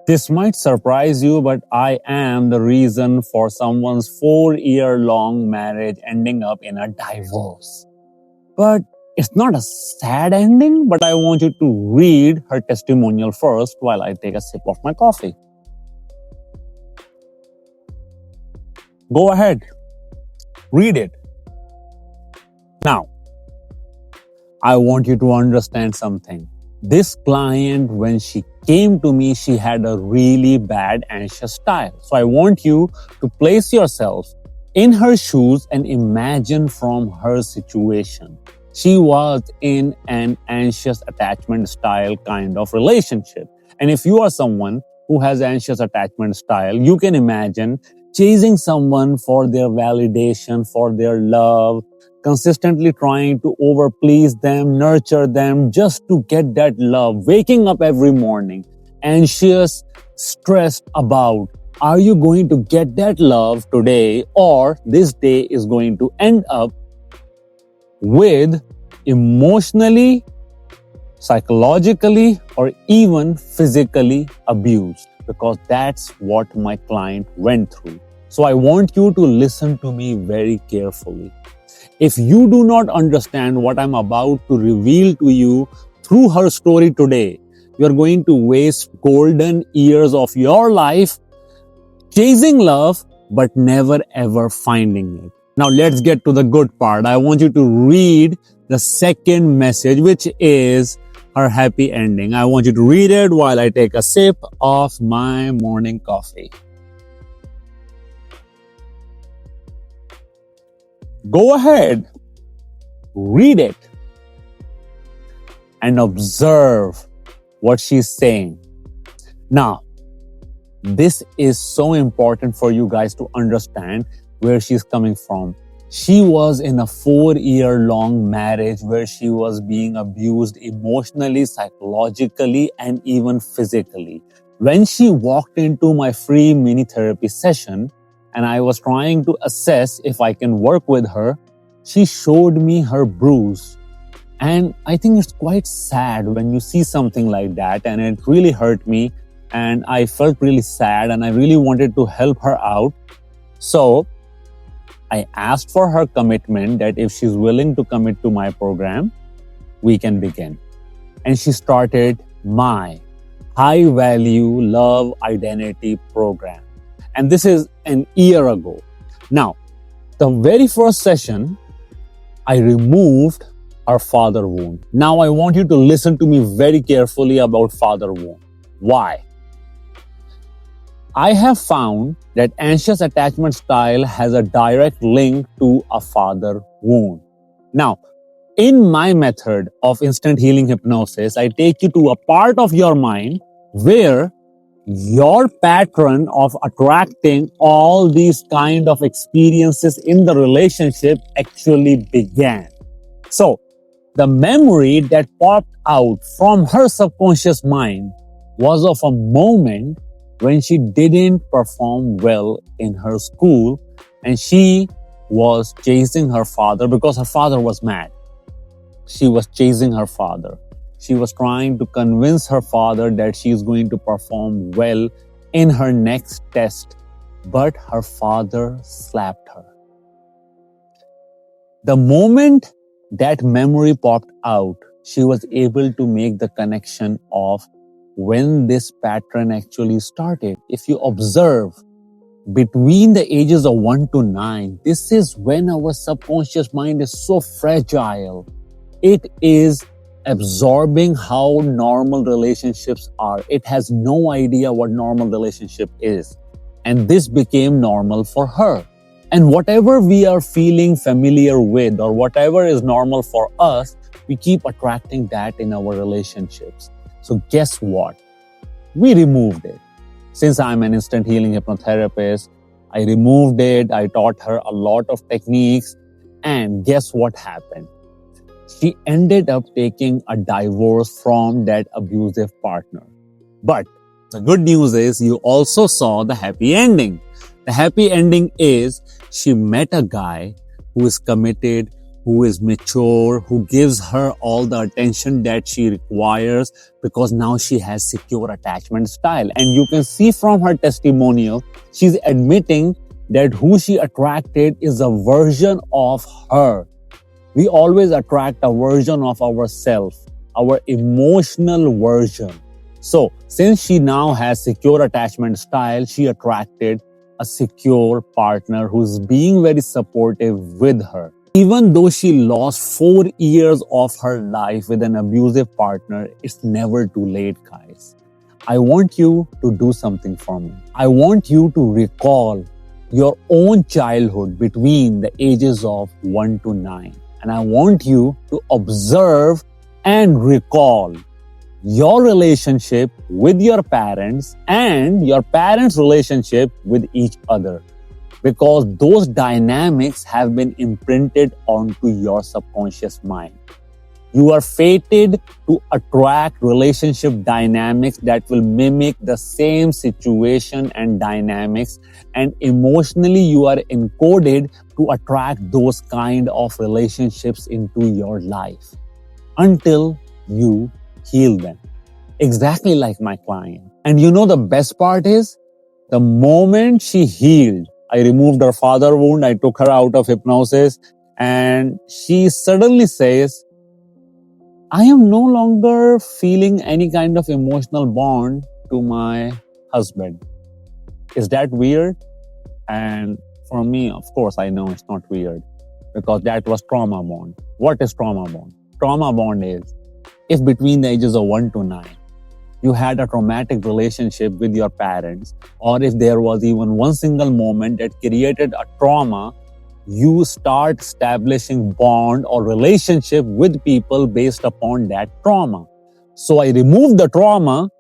This might surprise you, but I am the reason for someone's 4-year-long marriage ending up in a divorce. But it's not a sad ending, but I want you to read her testimonial first while I take a sip of my coffee. Go ahead, read it. Now, I want you to understand something. This client, when she came to me, she had a really bad anxious style. So I want you to place yourself in her shoes and imagine from her situation. She was in an anxious attachment style kind of relationship. And if you are someone who has anxious attachment style, you can imagine chasing someone for their validation, for their love, consistently trying to overplease them, nurture them just to get that love, waking up every morning, anxious, stressed about, are you going to get that love today, or this day is going to end up with emotionally, psychologically, or even physically abused, because that's what my client went through. So I want you to listen to me very carefully. If you do not understand what I'm about to reveal to you through her story today, you're going to waste golden years of your life chasing love, but never ever finding it. Now let's get to the good part. I want you to read the second message, which is her happy ending. I want you to read it while I take a sip of my morning coffee. Go ahead, read it, and observe what she's saying. Now, this is so important for you guys to understand where she's coming from. She was in a 4-year-long marriage where she was being abused emotionally, psychologically, and even physically. When she walked into my free mini therapy session, and I was trying to assess if I can work with her, she showed me her bruise. And I think it's quite sad when you see something like that, and it really hurt me, and I felt really sad, and I really wanted to help her out. So I asked for her commitment that if she's willing to commit to my program, we can begin. And she started my high value love identity program. And this is an year ago. Now, the very first session, I removed her father wound. Now I want you to listen to me very carefully about father wound. Why? I have found that anxious attachment style has a direct link to a father wound. Now, in my method of instant healing hypnosis, I take you to a part of your mind where your pattern of attracting all these kind of experiences in the relationship actually began. So, the memory that popped out from her subconscious mind was of a moment when she didn't perform well in her school and she was chasing her father because her father was mad. She was chasing her father. She was trying to convince her father that she is going to perform well in her next test, but her father slapped her. The moment that memory popped out, she was able to make the connection of when this pattern actually started. If you observe, between the ages of 1 to 9, this is when our subconscious mind is so fragile. It is absorbing how normal relationships are. It has no idea what normal relationship is. And this became normal for her. And whatever we are feeling familiar with or whatever is normal for us, we keep attracting that in our relationships. So guess what? We removed it. Since I'm an instant healing hypnotherapist, I removed it. I taught her a lot of techniques. And guess what happened? She ended up taking a divorce from that abusive partner. But the good news is you also saw the happy ending. The happy ending is she met a guy who is committed, who is mature, who gives her all the attention that she requires, because now she has secure attachment style. And you can see from her testimonial, she's admitting that who she attracted is a version of her. We always attract a version of ourselves, our emotional version. So since she now has secure attachment style, she attracted a secure partner who's being very supportive with her. Even though she lost 4 years of her life with an abusive partner, it's never too late, guys. I want you to do something for me. I want you to recall your own childhood between the ages of 1 to 9. And I want you to observe and recall your relationship with your parents and your parents' relationship with each other, because those dynamics have been imprinted onto your subconscious mind. You are fated to attract relationship dynamics that will mimic the same situation and dynamics, and emotionally you are encoded to attract those kind of relationships into your life until you heal them. Exactly like my client. And you know the best part is, the moment she healed, I removed her father wound, I took her out of hypnosis, and she suddenly says, I am no longer feeling any kind of emotional bond to my husband. Is that weird? And for me, of course, I know it's not weird, because that was trauma bond. What is trauma bond? Trauma bond is, if between the ages of 1 to 9, you had a traumatic relationship with your parents, or if there was even one single moment that created a trauma, you start establishing bond or relationship with people based upon that trauma. So I removed the trauma,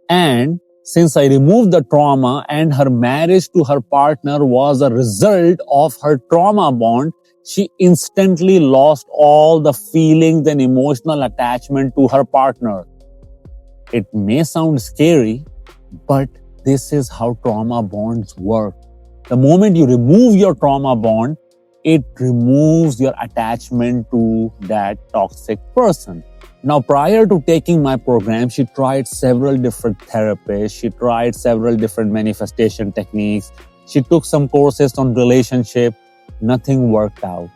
and since I removed the trauma and her marriage to her partner was a result of her trauma bond, she instantly lost all the feelings and emotional attachment to her partner. It may sound scary, but this is how trauma bonds work. The moment you remove your trauma bond, it removes your attachment to that toxic person. Now, prior to taking my program, she tried several different therapists. She tried several different manifestation techniques. She took some courses on relationship. Nothing worked out.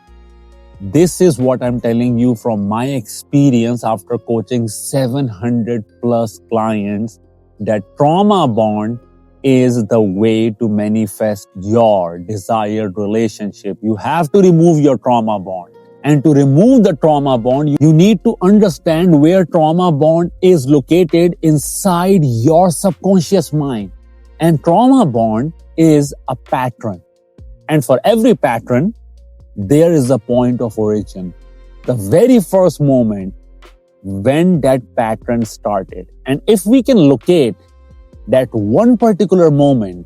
This is what I'm telling you from my experience after coaching 700 plus clients, that trauma bond is the way to manifest your desired relationship. You have to remove your trauma bond. And to remove the trauma bond, you need to understand where trauma bond is located inside your subconscious mind. And trauma bond is a pattern. And for every pattern, there is a point of origin. The very first moment when that pattern started. And if we can locate that one particular moment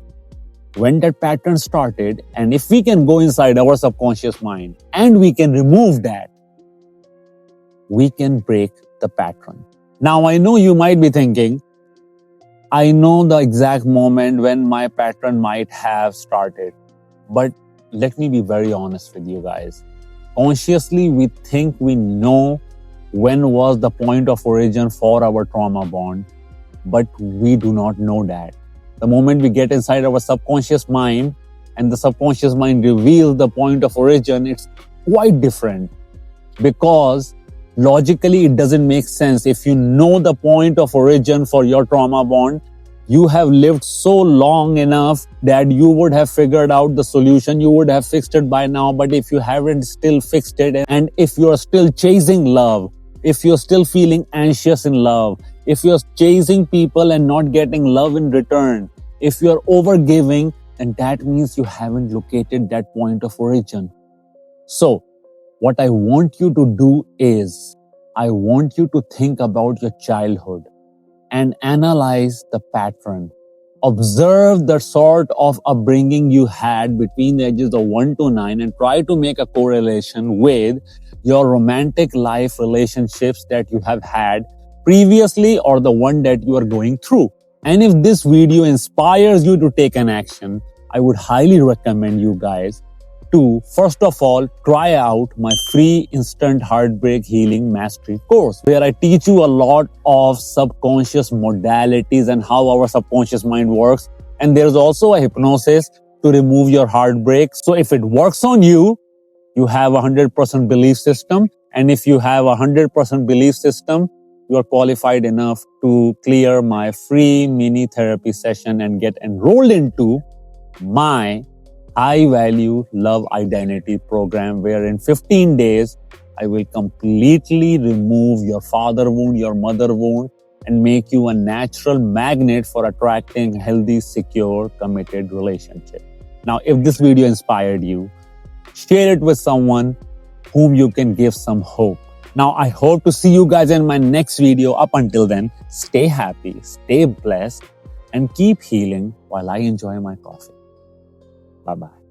when that pattern started, and if we can go inside our subconscious mind and we can remove that, we can break the pattern. Now, I know you might be thinking, I know the exact moment when my pattern might have started, but let me be very honest with you guys. Consciously, we think we know when was the point of origin for our trauma bond, but we do not know that. The moment we get inside our subconscious mind and the subconscious mind reveals the point of origin, it's quite different, because logically it doesn't make sense. If you know the point of origin for your trauma bond, you have lived so long enough that you would have figured out the solution. You would have fixed it by now. But if you haven't still fixed it, and if you're still chasing love, if you're still feeling anxious in love, if you're chasing people and not getting love in return, if you're overgiving, then that means you haven't located that point of origin. So what I want you to do is, I want you to think about your childhood and analyze the pattern. Observe the sort of upbringing you had between the ages of 1 to 9 and try to make a correlation with your romantic life relationships that you have had previously or the one that you are going through. And if this video inspires you to take an action, I would highly recommend you guys to, first of all, try out my free instant heartbreak healing mastery course, where I teach you a lot of subconscious modalities and how our subconscious mind works. And there's also a hypnosis to remove your heartbreak. So if it works on you, you have a 100% belief system. And if you have a 100% belief system, you are qualified enough to clear my free mini therapy session and get enrolled into my high value love identity program, where in 15 days, I will completely remove your father wound, your mother wound, and make you a natural magnet for attracting healthy, secure, committed relationship. Now, if this video inspired you, share it with someone whom you can give some hope. Now, I hope to see you guys in my next video. Up until then, stay happy, stay blessed, and keep healing while I enjoy my coffee. Bye-bye.